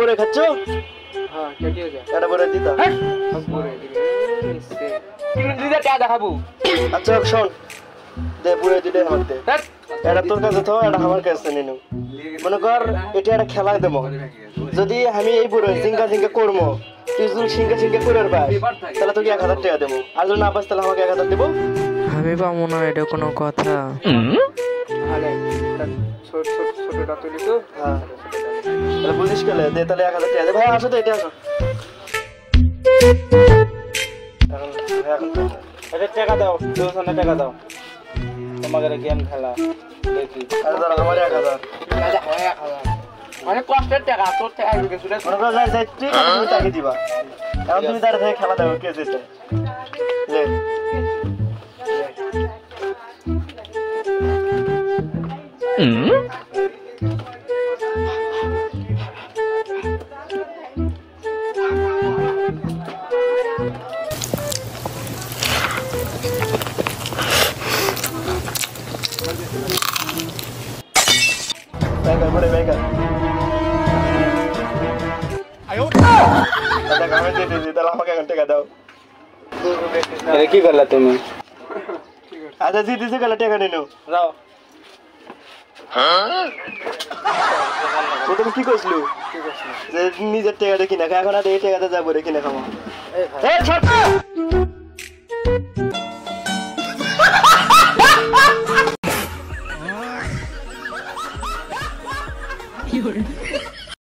বরে খাচ্ছ? হ্যাঁ কেটে যা এটা বরে দিতা বরে দিলে নিশ্চয় তুমি দিদা টাকা দেখাবো। আচ্ছা শোন দে বরে দিলে আমার দে এটা তোর কাছে তো এটা আমার কাছে নিনু মনে কর এটা একটা খেলা দেবো যদি আমি এই বরে জিঙ্গা জিঙ্গা করবো তুই যদি সিঙ্গা সিঙ্গা করে পাস তাহলে তোকে 1000 টাকা দেবো আর যদি না পাস তাহলে আমাকে 1000 দেবো। আমি পাবো না, এটা কোনো কথা? আরে ছোট ছোট ছোটটা তুলি তো। হ্যাঁ তাহলে বুঝিস গেলে দে তাহলে 1000 টাকা দে ভাই আসো তো এটা আসো এখন আরে টাকা দাও 200 টাকা দাও তোমাদের গেম খেলা দেখি। আরে দাঁড়া আমার 1000 অনেক কষ্টের টাকা তোর টাকা গেছিল মনে কর যাই যাই ঠিক আছে তুমি তাকে দিবা এখন তুমি তার থেকে খেলা দেবো কে জিতে লে Venga, bro, venga. Ada kami di dalam pakai ganti daw. আরে কি করলা তুমি? Ada di sini kalau টাকা নিনো। যাও তুমি কি কইছলু? যে নিজের টাকা দেখি না এখন আর এই টাকাতে যাব রে কিনা খামা। এই ছোট কি হলো?